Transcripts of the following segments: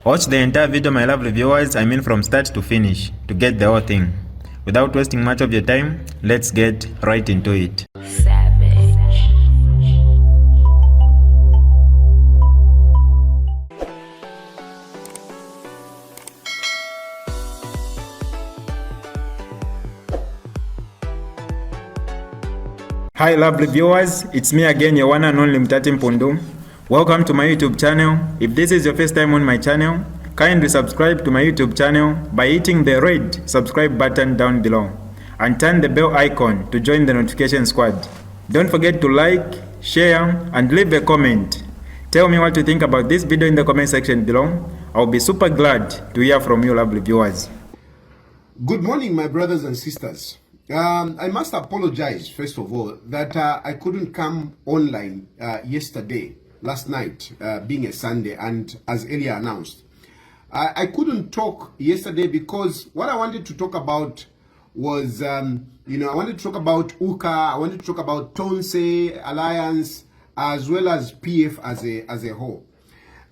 Watch the entire video, my lovely viewers, from start to finish, to get the whole thing. Without wasting much of your time, let's get right into it. Hi lovely viewers, it's me again, your one and only Mutati Mpundu. Welcome to my YouTube channel. If this is your first time on my channel, kindly subscribe to my YouTube channel by hitting the red subscribe button down below and turn the bell icon to join the notification squad. Don't forget to like, share and leave a comment. Tell me what you think about this video in the comment section below. I'll be super glad to hear from you lovely viewers. Good morning my brothers and sisters. I must apologize first of all that I couldn't come online last night, being a Sunday, and as earlier announced. I couldn't talk yesterday because what I wanted to talk about was, I wanted to talk about UCA, I wanted to talk about Tonse Alliance, as well as PF as a whole.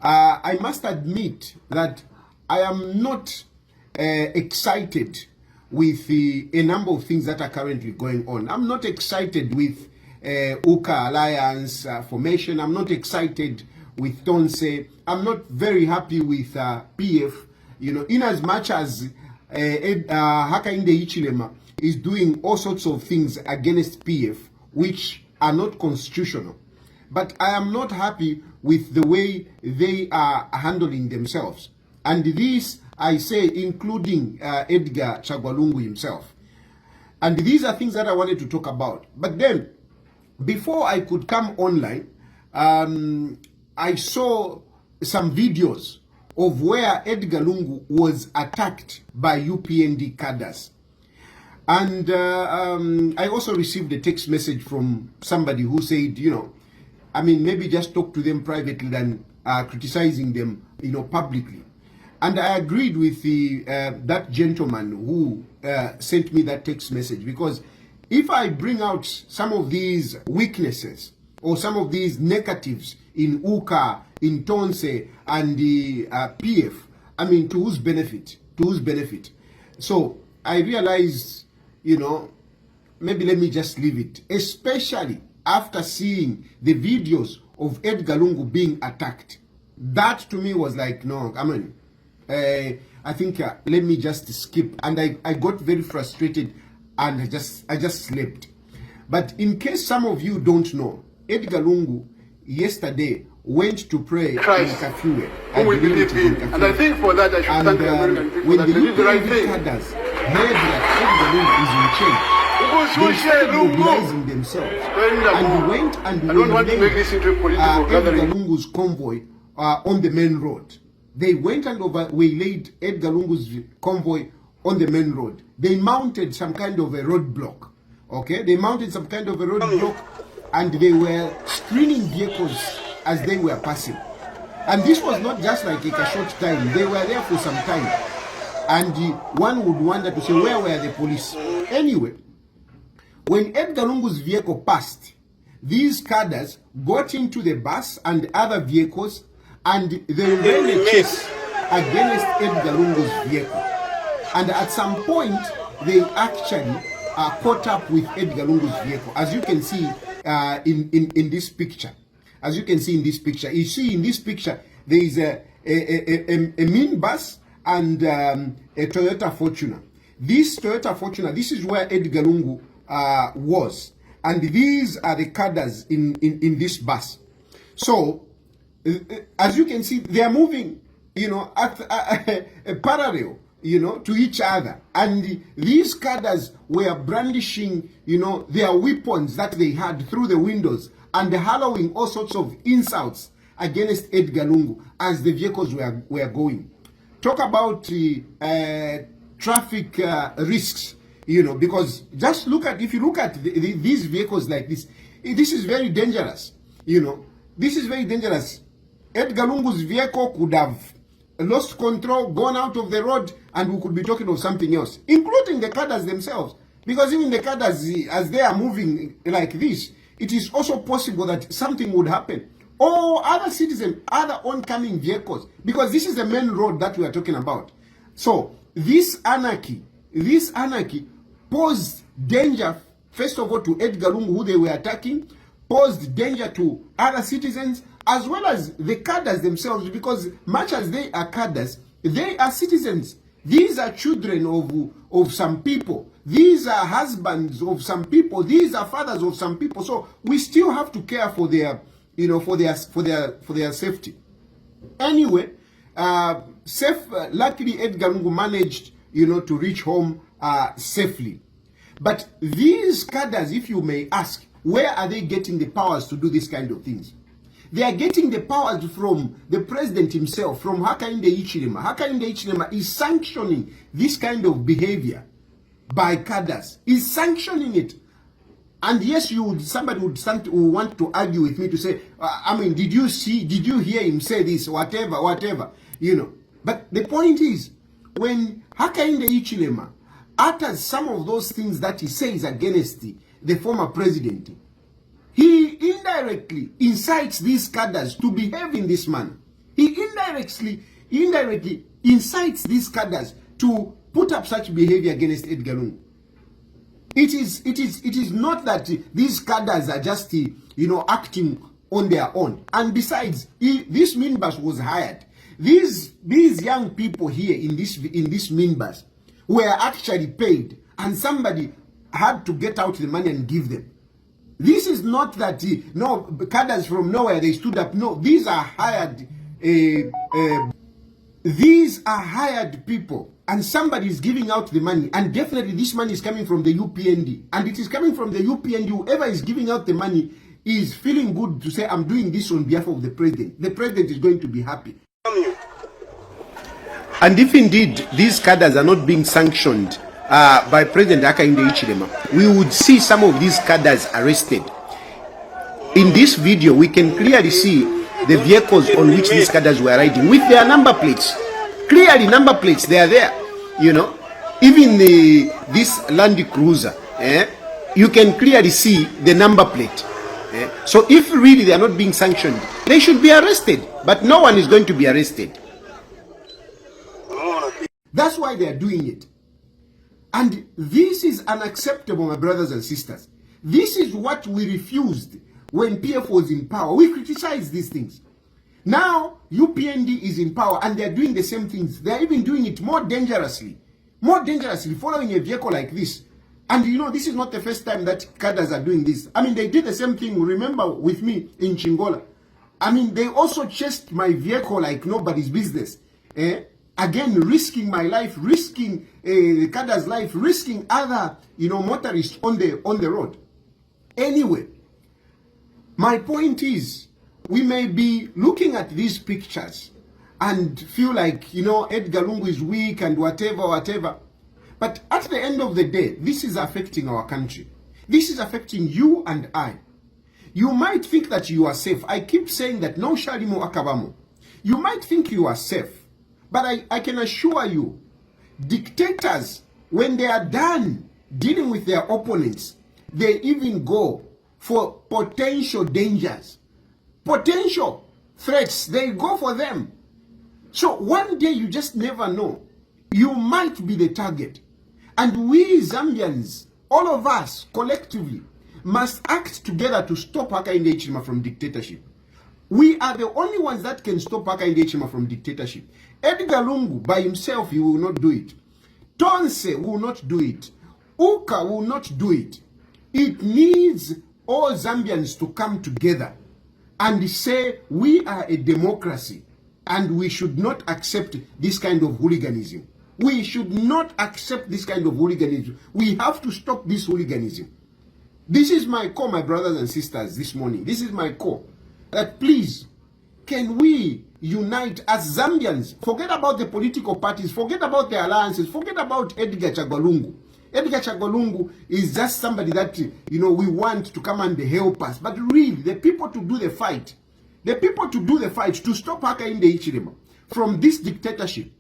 I must admit that I am not excited with a number of things that are currently going on. I'm not excited with UCA Alliance formation. I'm not excited with Tonse. I'm not very happy with PF, in as much as Hakainde Hichilema is doing all sorts of things against PF which are not constitutional. But I am not happy with the way they are handling themselves. And this, I say, including Edgar Lungu himself. And these are things that I wanted to talk about. But then, before I could come online, I saw some videos of where Edgar Lungu was attacked by UPND Cadres. And I also received a text message from somebody who said, maybe just talk to them privately than criticizing them, publicly. And I agreed with that gentleman who sent me that text message, because if I bring out some of these weaknesses or some of these negatives in UCA, in Tonse, and the PF, to whose benefit? To whose benefit? So I realized, maybe let me just leave it, especially after seeing the videos of Edgar Lungu being attacked. That to me was like, no, I think let me just skip, and I got very frustrated and I just slept. But in case some of you don't know, Edgar Lungu yesterday went to pray Christ, in Kafue. Who we believe in. And I think for that I should thank the American people that they did the right thing. Cadres heard that Edgar Lungu is in chains, they started mobilizing themselves. And we went and I don't want to make this into a political gathering. Edgar Lungu's convoy on the main road. They went and waylaid Edgar Lungu's convoy on the main road. They mounted some kind of a roadblock. Okay? They mounted some kind of a roadblock and they were screening vehicles as they were passing. And this was not just like a short time. They were there for some time. And one would wonder to say, where were the police? Anyway, when Edgar Lungu's vehicle passed, these cadres got into the bus and other vehicles, and they ran a chase against Edgar Lungu's vehicle. And at some point, they actually caught up with Edgar Lungu's vehicle, as you can see in this picture. As you can see in this picture, you see in this picture there is a minibus and a Toyota Fortuner. This Toyota Fortuner, this is where Edgar Lungu was, and these are the cadres in this bus. So as you can see, they are moving, parallel, to each other. And these cadres were brandishing, their weapons that they had through the windows and hallowing all sorts of insults against Edgar Lungu as the vehicles were going. Talk about traffic risks, because just look at, if you look at these vehicles like this, this is very dangerous, this is very dangerous. Edgar Lungu's vehicle could have lost control, gone out of the road, and we could be talking of something else, including the cadres themselves. Because even the cadres, as they are moving like this, it is also possible that something would happen. or other citizens, other oncoming vehicles, because this is the main road that we are talking about. So this anarchy posed danger, first of all, to Edgar Lungu, who they were attacking, posed danger to other citizens, as well as the cadres themselves, because much as they are cadres, they are citizens. These are children of some people. These are husbands of some people. These are fathers of some people. So we still have to care for their, for their safety. Anyway, luckily Edgar Lungu managed, to reach home safely. But these cadres, if you may ask, where are they getting the powers to do this kind of things? They are getting the powers from the president himself, from Hakainde Hichilema. Hakainde Hichilema is sanctioning this kind of behavior by cadres. Is sanctioning it. And yes, somebody would want to argue with me to say, did you hear him say this, whatever, But the point is, when Hakainde Hichilema utters some of those things that he says against the former president, he indirectly incites these cadres to behave in this manner. He indirectly incites these cadres to put up such behavior against Edgar Lungu. It is not that these cadres are just acting on their own. And besides, this minibus was hired. These young people here in this minibus were actually paid, and somebody had to get out the money and give them. This is not that cadres from nowhere, they stood up. No, these are hired. These are hired people, and somebody is giving out the money, and definitely this money is coming from the UPND, and it is coming from the UPND. Whoever is giving out the money is feeling good to say, I'm doing this on behalf of the president. The president is going to be happy. And if indeed these cadres are not being sanctioned by President Hakainde Hichilema, we would see some of these cadres arrested. In this video, we can clearly see the vehicles on which these cadres were riding with their number plates. Clearly, number plates, they are there. Even this Land Cruiser, you can clearly see the number plate. So if really they are not being sanctioned, they should be arrested. But no one is going to be arrested. That's why they are doing it. And this is unacceptable, my brothers and sisters. This is what we refused when PF was in power. We criticized these things. Now, UPND is in power and they're doing the same things. They're even doing it more dangerously, following a vehicle like this. And this is not the first time that cadres are doing this. They did the same thing, remember, with me in Chingola. They also chased my vehicle like nobody's business. Again, risking my life, risking the cadre's life, risking other, motorists on the road. Anyway, my point is, we may be looking at these pictures and feel like, Edgar Lungu is weak and whatever. But at the end of the day, this is affecting our country. This is affecting you and I. You might think that you are safe. I keep saying that no shalimo akabamo. You might think you are safe. But I can assure you, dictators, when they are done dealing with their opponents, they even go for potential dangers, potential threats. They go for them. So one day you just never know. You might be the target. And we Zambians, all of us collectively, must act together to stop Hakainde Hichilema from dictatorship. We are the only ones that can stop Hakainde Hichilema from dictatorship. Edgar Lungu by himself, he will not do it. Tonse will not do it. Uka will not do it. It needs all Zambians to come together and say we are a democracy and we should not accept this kind of hooliganism. We should not accept this kind of hooliganism. We have to stop this hooliganism. This is my call, my brothers and sisters, this morning. This is my call. That please, can we unite as Zambians? Forget about the political parties. Forget about the alliances. Forget about Edgar Lungu. Edgar Lungu is just somebody that, we want to come and help us. But really, the people to do the fight, to stop Hakainde Hichilema from this dictatorship,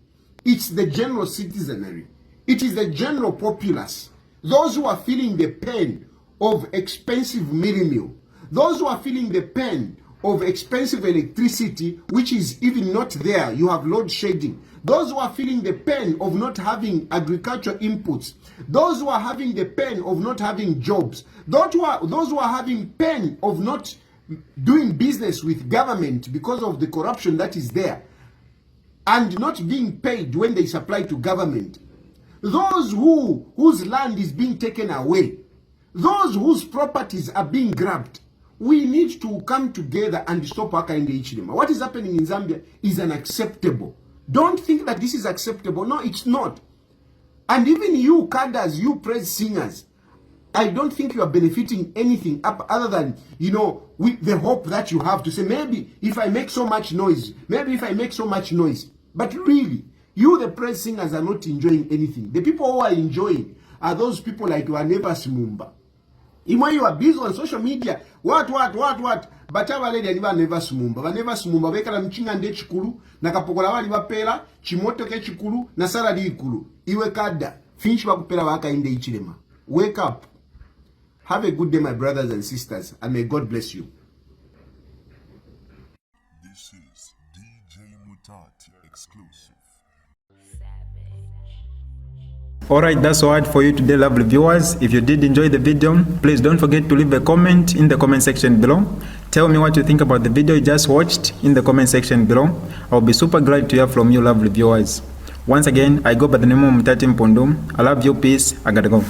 it's the general citizenry. It is the general populace. Those who are feeling the pain of expensive meal. Those who are feeling the pain of expensive electricity, which is even not there. You have load shedding. Those who are feeling the pain of not having agricultural inputs, those who are having the pain of not having jobs, those who are having pain of not doing business with government because of the corruption that is there, and not being paid when they supply to government, those whose land is being taken away, those whose properties are being grabbed. We need to come together and stop Hakainde Hichilema. What is happening in Zambia is unacceptable. Don't think that this is acceptable. No, it's not. And even you cadres, you praise singers, I don't think you are benefiting anything up other than, you know, with the hope that you have to say, maybe if I make so much noise, But really, you the praise singers are not enjoying anything. The people who are enjoying are those people like Waneva Smumba. Even when you are busy on social media, what? But aba lady aliba never smumba. Bekala mchinga nde chikulu, na kapokola wali bapela, chimoto ke chikulu, na saladi ikulu. Iwe kada, finish bakupela Hakainde Hichilema. Wake up. Have a good day, my brothers and sisters, and may God bless you. This is DJ Mutati exclusive. Alright, that's all for you today, lovely viewers. If you did enjoy the video, please don't forget to leave a comment in the comment section below. Tell me what you think about the video you just watched in the comment section below. I'll be super glad to hear from you, lovely viewers. Once again, I go by the name of Mutati Mpundu. I love you, peace, I gotta go.